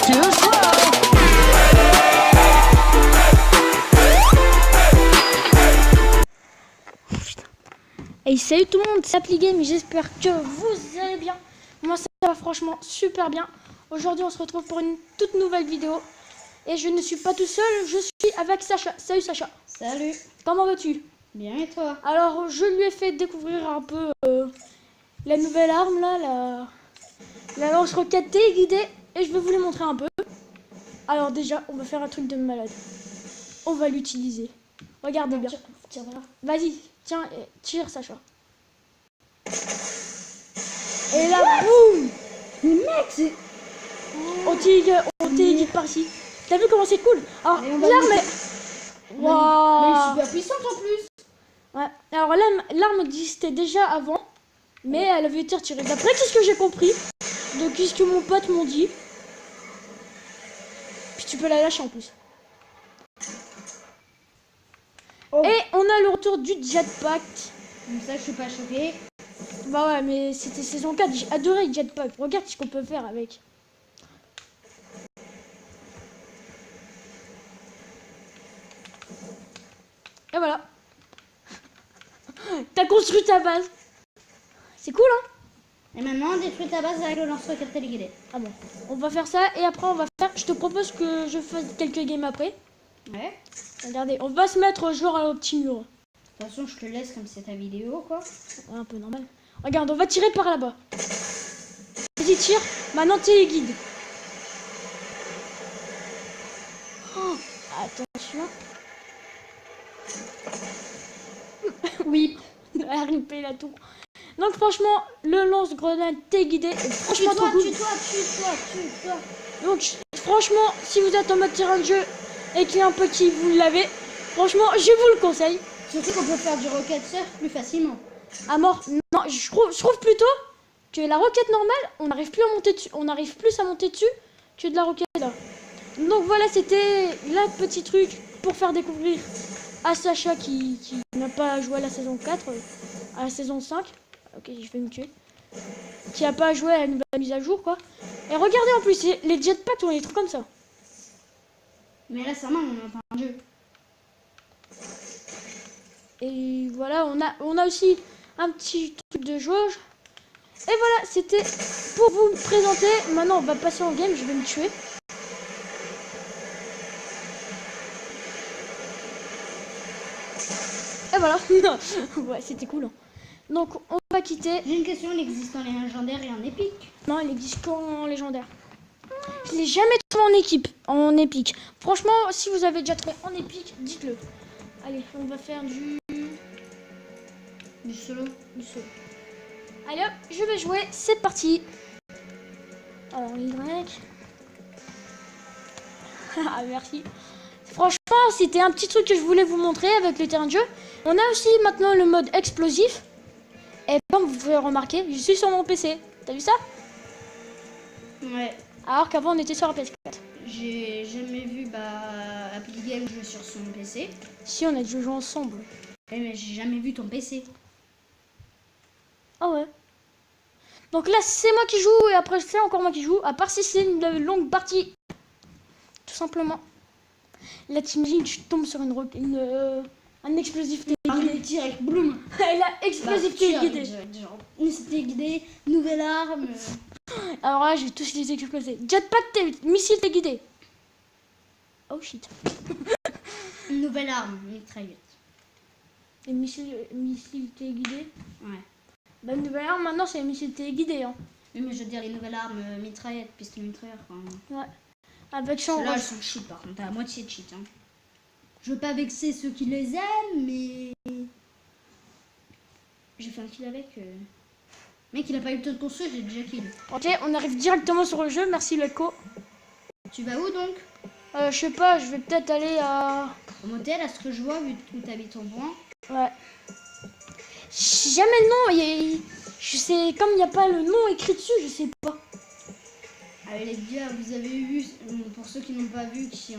too slow. Hey, salut tout le monde, c'est ApplyGame, j'espère que vous allez bien. Moi ça va franchement super bien. Aujourd'hui on se retrouve pour une toute nouvelle vidéo. Et je ne suis pas tout seul, je suis avec Sacha. Salut Sacha. Salut. Comment vas-tu? Bien et toi? Alors je lui ai fait découvrir un peu la nouvelle arme là, la lance-roquette téléguidée. Et je vais vous les montrer un peu. Alors déjà on va faire un truc de malade. On va l'utiliser. Regardez bien. Tire là. Vas-y, tiens, tire Sacha. Et là, boum! Mais mec, c'est... On téléguide par-ci. T'as vu comment c'est cool? Alors, l'arme est... Waouh! Mais je suis pas puissante en plus. Ouais. Alors, l'arme existait déjà avant, mais elle avait été retirée. D'après ce que j'ai compris, de ce que mon pote m'ont dit. Puis tu peux la lâcher en plus. Oh. Et on a le retour du jetpack. Comme ça, je suis pas choquée. Bah ouais, mais c'était saison 4. J'ai adoré le jetpack. Regarde ce qu'on peut faire avec. Et voilà. T'as construit ta base. C'est cool, hein? Et maintenant, on détruit ta base avec le lance-roquette téléguidé. Ah bon. On va faire ça et après on va faire... Je te propose que je fasse quelques games après. Ouais. Regardez, on va se mettre genre à un petit mur. De toute façon, je te laisse comme c'est ta vidéo, quoi. Ouais, un peu normal. Regarde, on va tirer par là-bas. Vas-y, tire. Maintenant, téléguide. Oh, attention. Oui, RIP la tour. Donc franchement, le lance-grenade téléguidé est franchement trop cool. Tue-toi. Donc franchement, si vous êtes en mode terrain de jeu et qu'il y a un peu qui vous l'avez, franchement, je vous le conseille. Surtout qu'on peut faire du rocket surf plus facilement. À mort. Non, je trouve plutôt que la roquette normale, on n'arrive plus à monter dessus, que de la roquette là. Donc voilà, c'était la petit truc pour faire découvrir à Sacha qui n'a pas joué à la saison 4, à la saison 5. Ok, je vais me tuer. Qui n'a pas joué à la nouvelle mise à jour, quoi. Et regardez en plus, les jetpacks, on les trouve comme ça. Mais là, ça on est en fin de jeu. Et voilà, on a aussi un petit truc de jauge. Et voilà, c'était pour vous présenter. Maintenant, on va passer en game, je vais me tuer. Et voilà. Ouais, c'était cool. Hein. Donc, on va quitter. J'ai une question, il existe en légendaire et en épique? Non, il existe qu'en légendaire. Je l'ai jamais trouvé en épique. Franchement, si vous avez déjà trouvé en épique, dites-le. Allez, on va faire du solo. Allez hop, je vais jouer, c'est parti. Alors, Y. Ah, merci. Franchement, c'était un petit truc que je voulais vous montrer avec le terrain de jeu. On a aussi maintenant le mode explosif. Et comme vous pouvez remarquer, je suis sur mon PC. T'as vu ça? Ouais. Alors qu'avant, on était sur la PS4. J'ai jamais vu ApplyGame jouer sur son PC. Si, on a déjà joué ensemble. Ouais, mais j'ai jamais vu ton PC. Ah ouais. Donc là, c'est moi qui joue et après, c'est encore moi qui joue. À part si c'est une longue partie. Tout simplement. Là, t'imagines, tu tombes sur un explosif téléguidé. Direct, bloom. Et là, explosif téléguidé. Missile téléguidé, nouvelle arme. Alors là, j'ai tous les explosés. Jetpack, missile téléguidé. Oh shit. Nouvelle arme, mitraillette. Et missile téléguidé. Ouais. Bah, une nouvelle arme, maintenant, c'est les missiles téléguidés. Hein. Oui, mais je veux dire les nouvelles armes mitraillettes, pistolet mitrailleur. Ouais. Avec champ. Là, elles sont cheat par contre, à moitié de cheat. Hein. Je veux pas vexer ceux qui les aiment, mais. J'ai fait un kill avec. Mec, il a pas eu le temps de construire, j'ai déjà kill. Ok, on arrive directement sur le jeu. Merci, Leco. Tu vas où donc? Je sais pas, je vais peut-être aller à. Au motel, à ce que je vois, vu où t'habites en point. Ouais. Jamais le nom, je sais, comme il n'y a pas le nom écrit dessus, je sais pas. Allez les gars, vous avez vu, pour ceux qui n'ont pas vu, qui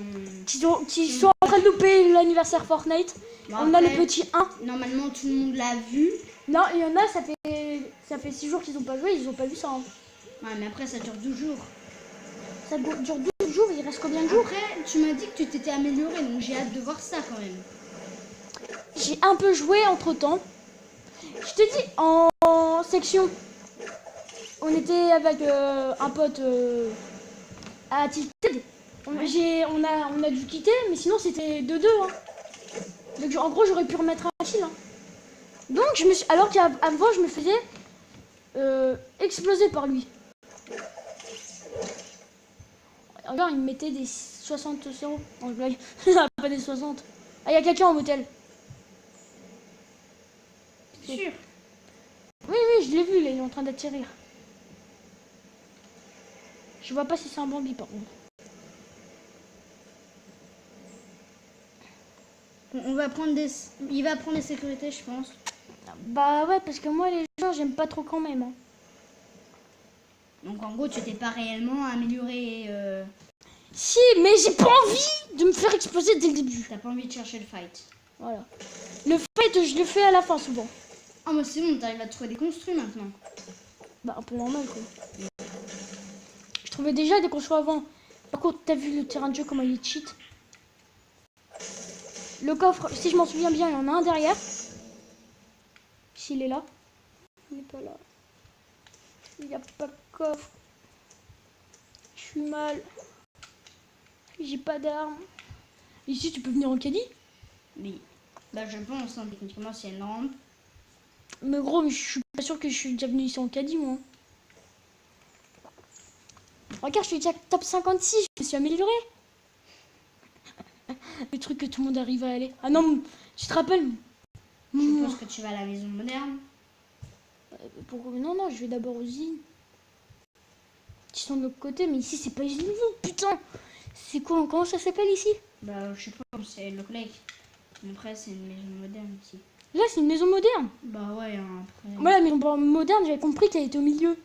sont en train de louper l'anniversaire Fortnite. Bon, on après, a le petit 1. Normalement tout le monde l'a vu. Non, il y en a, ça fait 6 jours qu'ils n'ont pas joué, ils n'ont pas vu ça. Hein. Ouais, mais après ça dure 12 jours. Ça dure 12 jours, il reste combien de jours? Après, tu m'as dit que tu t'étais amélioré, donc j'ai hâte de voir ça quand même. J'ai un peu joué entre temps. Je t'ai dit, en section, on était avec un pote à Tilted. On a dû quitter, mais sinon c'était 2-2. Hein. Donc en gros, j'aurais pu remettre un fil. Hein. Donc, alors qu'avant, je me faisais exploser par lui. Regarde, il me mettait des 60 euros. Non, je blague. Pas des 60. Ah, il y a quelqu'un en motel. C'est sûr. Oui, oui, je l'ai vu, là, il est en train d'atterrir. Je vois pas si c'est un Bambi, par contre. On va prendre des... Il va prendre des sécurités, je pense. Bah ouais, parce que moi, les gens, j'aime pas trop quand même. Hein. Donc en gros, tu t'es pas réellement amélioré. Si, mais j'ai pas envie de me faire exploser dès le début. T'as pas envie de chercher le fight. Voilà. Le fight, je le fais à la fin, souvent. Ah, mais c'est bon, t'arrives à trouver des construits maintenant. Bah, un peu normal, quoi. Je trouvais déjà des construits avant. Par contre, t'as vu le terrain de jeu, comment il est cheat? Le coffre, si je m'en souviens bien, il y en a un derrière. S'il est là. Il n'est pas là. Il n'y a pas de coffre. Je suis mal. J'ai pas d'armes. Ici, tu peux venir en caddie? Oui. Bah, je pense, hein, techniquement, c'est une rampe. Mais gros, je suis pas sûr que je suis déjà venu ici en caddie, moi. Regarde, je suis déjà top 56, je me suis amélioré. Le truc que tout le monde arrive à aller. Ah non, tu te rappelles? Je pense que tu vas à la maison moderne. Pourquoi? Non, non, je vais d'abord aux usines. Qui sont de l'autre côté, mais ici, c'est pas usine, putain. C'est quoi? Comment ça s'appelle ici? Bah, je sais pas, c'est le collègue. Après, c'est une maison moderne ici. Là, c'est une maison moderne. Bah, ouais, hein, après. Moi, la maison moderne, j'avais compris qu'elle était au milieu.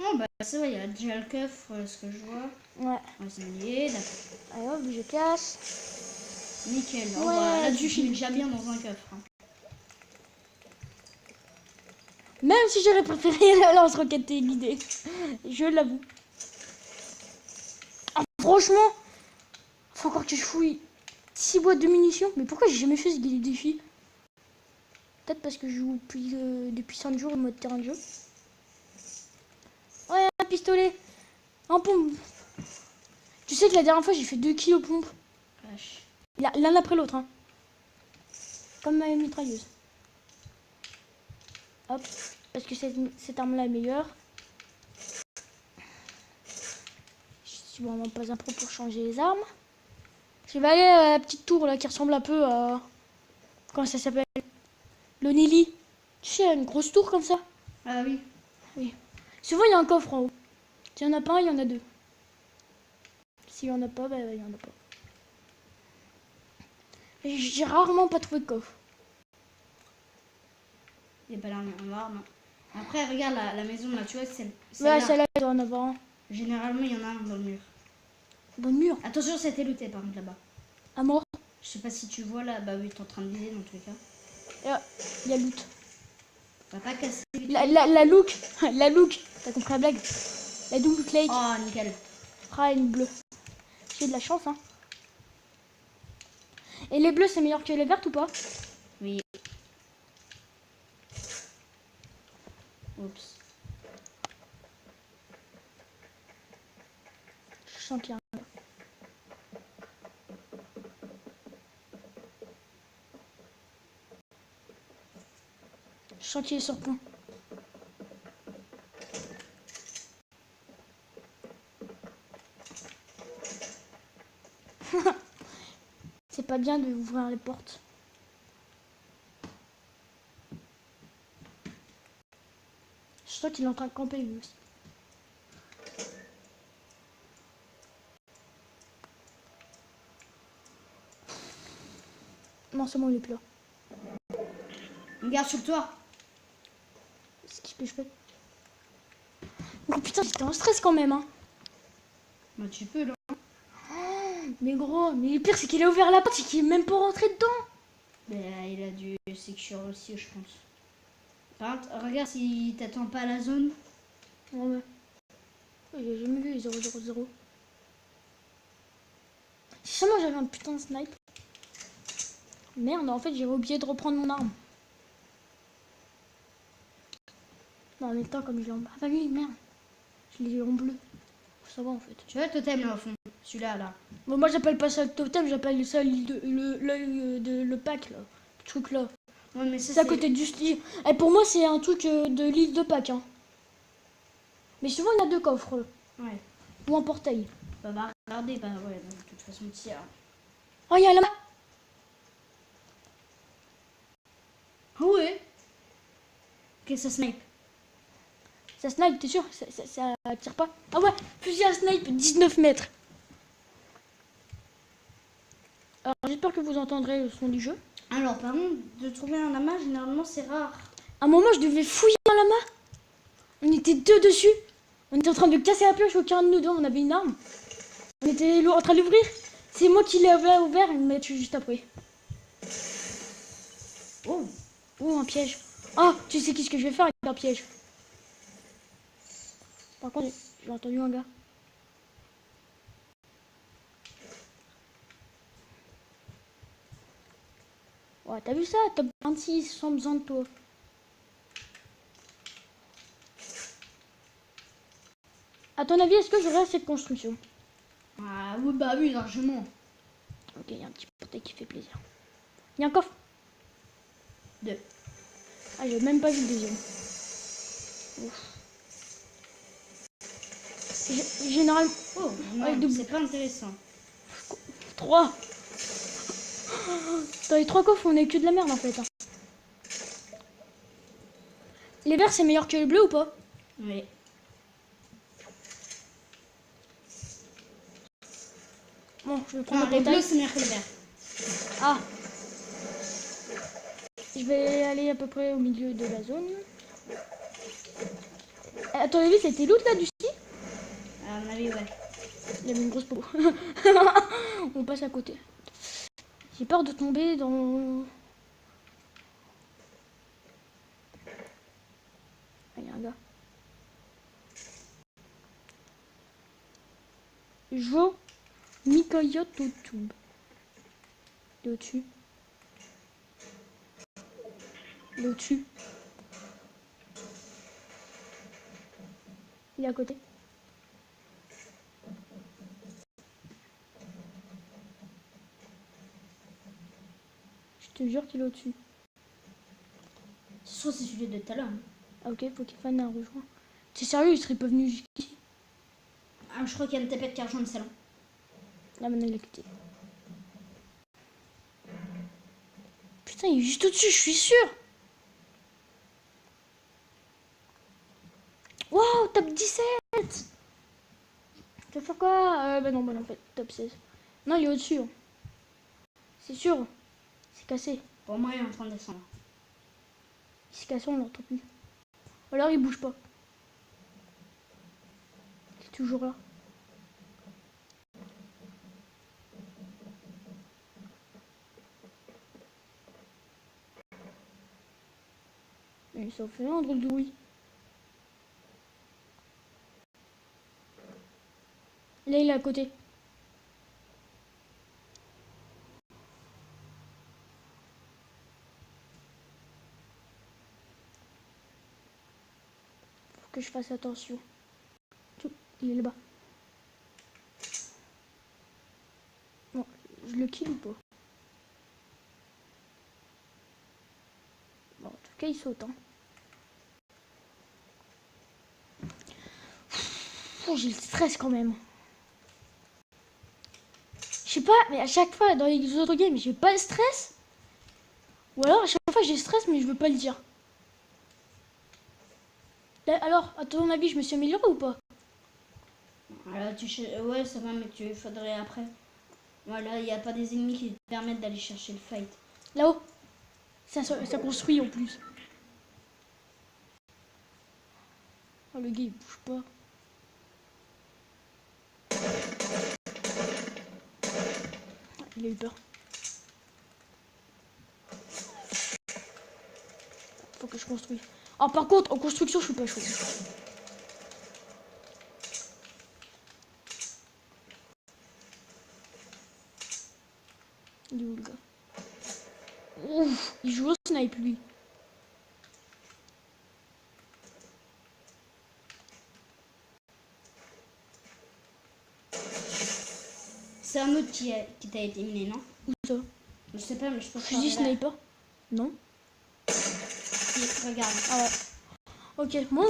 Oh, bah, c'est vrai, il y a déjà le coffre, ce que je vois. Ouais. Ouais, c'est lié, d'accord. Allez hop, je casse. Nickel. Ouais, Oh, bah, là, du tu fil. mets déjà bien dans un coffre. Hein. Même si j'aurais préféré la lance-roquette téléguidée. Je l'avoue. Ah, franchement, faut encore que je fouille 6 boîtes de munitions. Mais pourquoi j'ai jamais fait ce défi? Peut-être parce que je joue depuis 5 jours au mode terrain de jeu. Ouais, un pistolet. Un pompe. Tu sais que la dernière fois, j'ai fait 2 kilos pompe. Vache. L'un après l'autre. Hein. Comme ma mitrailleuse. Hop. Parce que cette arme-là est meilleure. Je suis vraiment pas un pro pour changer les armes. Je vais aller à la petite tour là qui ressemble un peu à... Comment ça s'appelle? Le Nelly. Tu sais, une grosse tour comme ça. Ah oui. Oui. Souvent, il y a un coffre en haut. S'il n'y en a pas un, il y en a deux. S'il n'y en a pas, bah, il n'y en a pas. J'ai rarement pas trouvé de coffre. Il n'y a pas l'arme en noir, non. Après, regarde la maison là, tu vois, c'est Ouais, celle-là, il doit en avoir un. Généralement, il y en a un dans le mur. Dans le mur. Attention, c'était looté par contre là-bas. À mort. Je sais pas si tu vois là, bah oui, t'es en train de viser dans tous les cas. Il y a loot. On va pas casser. La look. La look. T'as compris la blague? La double lake. Oh, nickel. Ah, une bleue. J'ai de la chance, hein. Et les bleus, c'est meilleur que les vertes ou pas? Oui. Oups. Je sens qu'il y a un... Je sens qu'il est sur point. C'est pas bien de ouvrir les portes. Je sens qu'il est en train de camper lui aussi. Non, c'est bon, il est plus là. Regarde sur toi. C'est ce que je fais. Oh putain, j'étais en stress quand même, hein. Bah tu peux là. Mais gros, mais le pire c'est qu'il a ouvert la porte, c'est qu'il est même pas rentré dedans. Mais il a dû secure aussi, je pense. Par contre, regarde s'il t'attend pas à la zone. Ouais. J'ai jamais vu les 000. Si seulement j'avais un putain de snipe. Merde, en fait, j'ai oublié de reprendre mon arme. Non, en même temps, comme je l'ai en... Ah bah oui, merde. Je l'ai en bleu. Faut savoir, en fait. Tu vois le totem là au fond? Celui-là, là. Bon, moi, j'appelle pas ça le totem, j'appelle ça le pack, là. Le truc, là. Ouais, mais ça, C'est à côté du style. Et pour moi, c'est un truc de l'île de Pâques. Hein. Mais souvent, il y a 2 coffres. Ouais. Ou un portail. Bah, regardez, bah ouais, de toute façon, tiens. Oh, il y a la... Ah ouais. Ok, ça snipe. Ça snipe, t'es sûr? Ça tire pas? Ah ouais, fusil à snipe, 19 mètres. Alors, j'espère que vous entendrez le son du jeu. Alors, par contre, de trouver un lama, généralement, c'est rare. À un moment, je devais fouiller un lama. On était 2 dessus. On était en train de casser la pioche, aucun de nous deux, on avait une arme. On était en train d'ouvrir. C'est moi qui l'ai ouvert, il m'a tué juste après. Oh. Oh, un piège. Ah, tu sais qu'est-ce que je vais faire avec un piège? Par contre, j'ai entendu un gars. Ouais, t'as vu ça? Top 26, sans besoin de toi. À ton avis, est-ce que j'aurai assez de construction? Ah oui, bah oui, largement. Ok, il y a un petit portail qui fait plaisir. Il y a un coffre. 2. Ah, j'ai même pas vu le deuxième. Ouf. Généralement... Oh, non, Ouais, double. c'est pas intéressant. 3. Dans les 3 coffres, on est que de la merde en fait. Hein. Les verts, c'est meilleur que les bleus ou pas? Oui. Bon, je vais prendre Non, le les bleus, portail. c'est meilleur que les verts. Ah. Je vais aller à peu près au milieu de la zone. À ton avis, c'était l'autre là du ski? À mon avis, ouais. Il y avait une grosse peau. On passe à côté. J'ai peur de tomber dans... Ah, il y a un gars. Jo Mikoyot Tube. Il est au-dessus. Il est au-dessus. Il est à côté. Je te jure qu'il est au-dessus. Soit c'est celui de tout à l'heure. Hein. Ah ok, faut qu'il fasse un rejoint. C'est sérieux, il serait pas venu jusqu'ici. Ah, je crois qu'il y a une tapette qui a rejoint le salon. Là maintenant il est quitté. Putain, il est juste au-dessus, je suis sûre. Waouh, top 17. Tu veux faire quoi? Bah non, en fait, top 16. Non, il est au-dessus. Hein. C'est sûr. C'est cassé. Pour moi, il est en train de descendre. Il s'est cassé, on l'entend plus. Ou alors il bouge pas. Il est toujours là. Et ça fait un drôle de bruit. Là, il est à côté. Faut que je fasse attention. Il est là-bas. Bon, je le kill ou pas? Bon, en tout cas, il saute. Hein. Oh, j'ai le stress quand même. Je sais pas, mais à chaque fois dans les autres games, j'ai pas le stress. Ou alors à chaque fois j'ai le stress, mais je veux pas le dire. Là, alors, à ton avis, je me suis améliorée ou pas? Voilà, ouais, ça va, mais tu faudrait après. Voilà, il n'y a pas des ennemis qui te permettent d'aller chercher le fight. Là-haut. Ça construit en plus. Oh, le gars il bouge pas. Il a eu peur. Faut que je construise. Ah, par contre, en construction, je suis pas chaud. Il est où le gars? Ouf, il joue au snipe lui. C'est un autre qui t'a éliminé, non? Où ça? Je sais pas, mais je pense que Fusil sniper? Non? Regarde. Ah ouais. Ok, bon.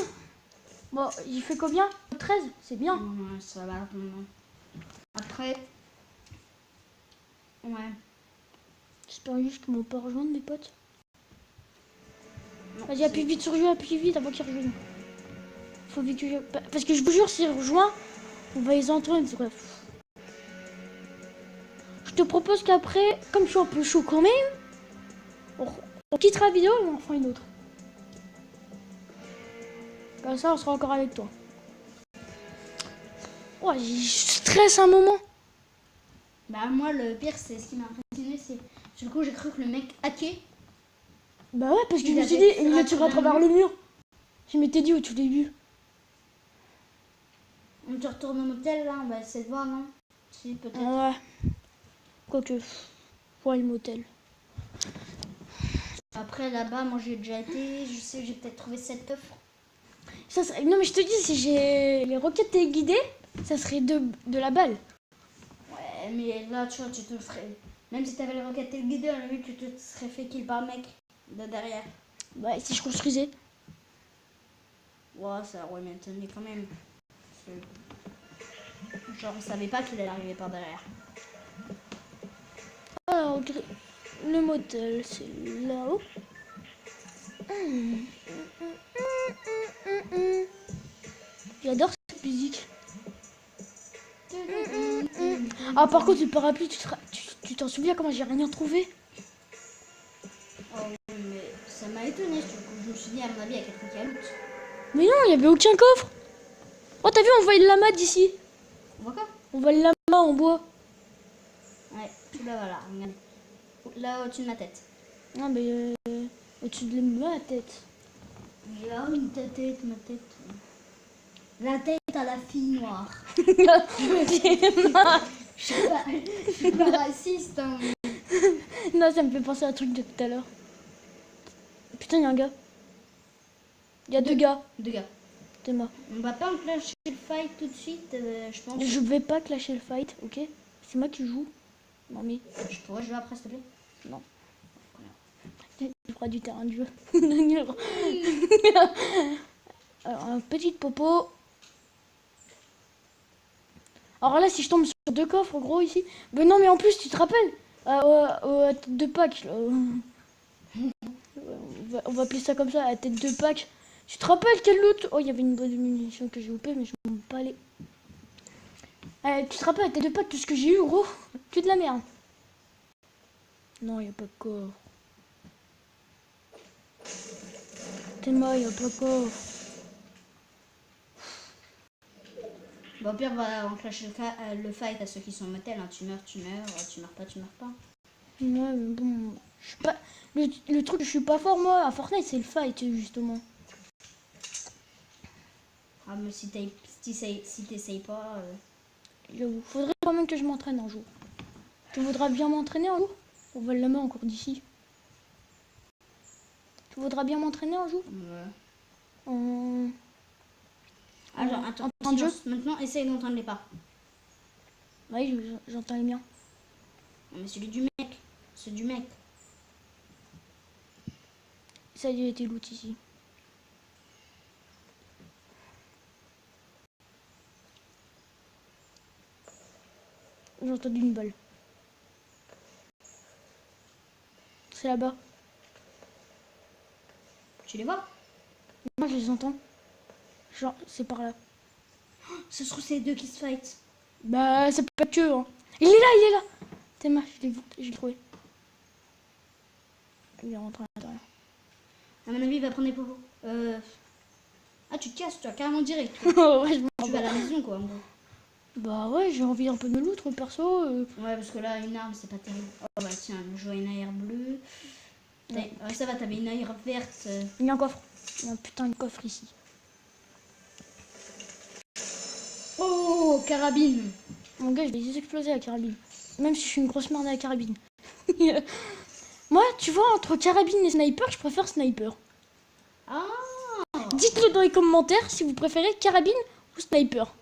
Bon, il fait combien? 13, c'est bien. Ouais, ça va. Non. Après. Ouais. J'espère juste qu'ils m'ont pas rejoindre mes potes. Non, Vas-y, appuie vite sur jeu, appuie vite avant qu'ils rejoignent. Faut vite que je... Parce que je vous jure, s'ils rejoignent, on va les entendre. Bref. Je te propose qu'après, comme je suis un peu chaud quand même, on quittera la vidéo et on en fera une autre. Comme ça, on sera encore avec toi. Ouais, je stresse un moment. Bah, moi, le pire, c'est ce qui m'a impressionné, c'est. Du coup, j'ai cru que le mec hacké. Bah ouais, parce que je Il me suis avait dit, il me tire à travers le mur. Je m'étais dit au tout début. On te retourne au motel, là, on va essayer de voir, non? Si, peut-être. Ouais. Quoique, ouais, le motel. Après, là-bas, moi, j'ai déjà été. Je sais, j'ai peut-être trouvé cette offre. Ça serait... Non, mais je te dis, si j'ai les roquettes téléguidées, ça serait de la balle. Ouais, mais là, tu vois, tu te ferais. Même si t'avais les roquettes téléguidées, à la limite, tu te serais fait kill par mec de derrière. Bah, si je construisais. Ouais, ça aurait m'étonné quand même. Genre, on savait pas qu'il allait arriver par derrière. Alors, le motel, c'est là-haut. J'adore cette musique. Ah, par contre, le parapluie, tu t'en souviens comment j'ai rien trouvé? Oh oui, mais ça m'a étonné. Je me suis dit, à mon avis, il y a quelqu'un qui a loot. Mais non, il n'y avait aucun coffre. Oh, t'as vu, on voit le lama d'ici. On voit quoi? On voit le lama en bois. Ouais, tout là, voilà, regarde. Là, au-dessus de ma tête. Ah, mais au-dessus de ma tête. Mais là, où ta tête, ma tête? La tête à la fille noire. Je suis pas raciste, hein. Non, ça me fait penser à un truc de tout à l'heure. Putain, il y a un gars. Il y a deux gars. Deux gars. T'es mort. On va pas enclencher le fight tout de suite, je pense. Je vais pas clasher le fight, ok? C'est moi qui joue. Non, mais Je pourrais jouer après, s'il te plaît? non. Le droit du terrain de jeu. Alors, un petit popo. Alors là, si je tombe sur deux coffres, gros, ici. Mais non, mais en plus, tu te rappelles à tête de Pâques. Là. On va appeler ça comme ça, à tête de Pâques. Tu te rappelles quel loot? Oh, il y avait une bonne munition que j'ai loupée, mais je m'en vais pas aller. Tu te rappelles à tête de Pâques tout ce que j'ai eu, gros? Que de la merde. Non, il n'y a pas de coffre. T'es mort, il n'y a pas de coffre. Bon, au pire, on va enclencher le fight à ceux qui sont au motel. Hein. Tu meurs, tu meurs pas, tu meurs pas. Ouais, mais bon, je suis pas... Le truc que je suis pas fort, moi, à Fortnite, c'est le fight, justement. Ah, mais si t'essayes pas... J'avoue, faudrait quand même que je m'entraîne un jour. Tu voudras bien m'entraîner un jour? On va le mettre encore d'ici. Tu voudras bien m'entraîner un jour? Ouais. Alors, attends, maintenant, essaye d'entendre les pas. Oui, j'entends les miens. Non, mais celui du mec. C'est du mec. Ça a été loot ici. J'ai entendu une balle. C'est là-bas. Tu les vois? Moi, je les entends. Genre, c'est par là. Ça se trouve, c'est les deux qui se fight. Bah, ça peut pas que, hein. Il est là! T'es mal, je l'ai trouvé. Il est rentré à l'intérieur. À mon avis, il va prendre des popos. Ah, tu te casses, tu vas carrément direct. Ouais, je m'en Tu vas à la maison, quoi, en gros. Bah ouais, j'ai envie un peu de me loot, perso. Ouais, parce que là, une arme, c'est pas terrible. Oh, bah tiens, je vois une AR bleue. Ouais, ça va, t'avais une AR verte. Il y a un coffre. Il y a un putain de coffre ici. Oh, carabine. Mon gars, je vais les exploser à la carabine. Même si je suis une grosse merde à la carabine. Moi, tu vois, entre carabine et sniper, je préfère sniper. Ah. Dites-le dans les commentaires si vous préférez carabine ou sniper.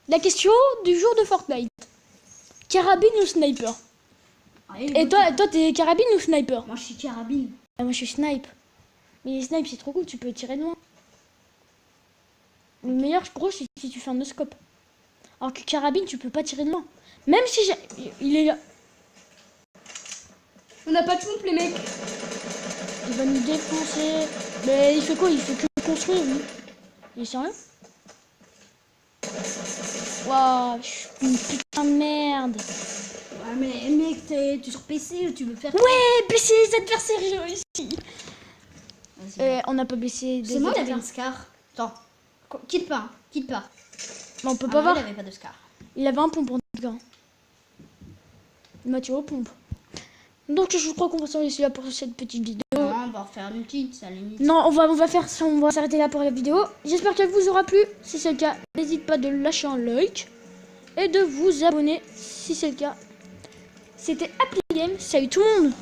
La question du jour de Fortnite. Carabine ou sniper? Allez, Et toi, t'es carabine ou sniper? Moi, je suis carabine. Ah, moi, je suis snipe. Mais les snipes, c'est trop cool, tu peux tirer de loin. Le meilleur, gros, c'est si tu fais un no-scope. Alors que carabine, tu peux pas tirer de loin. Même si il est là. On n'a pas de pompe, les mecs. Il va nous défoncer. Mais il fait quoi? Il fait que construire, lui. Il est sérieux? Waouh, je suis une putain de merde. Ouais, mais mec, tu sur PC, tu veux faire. Ouais, blesser les adversaires, j'ai réussi. Vas-y. On n'a pas blessé C'est des moi qui avait adversaires. un scar. Attends. Quitte pas, hein. Quitte pas. Mais on peut Ah pas non, voir. il avait pas de scar. Il avait un pompe en tout cas. Il m'a tiré aux pompes. Donc je crois qu'on va s'en laisser là pour cette petite vidéo. Non, on va refaire une petite, ça limite. Non, on va s'arrêter là pour la vidéo. J'espère qu'elle vous aura plu. Si c'est le cas, n'hésite pas de lâcher un like et de vous abonner si c'est le cas. C'était Happy Game. Salut tout le monde.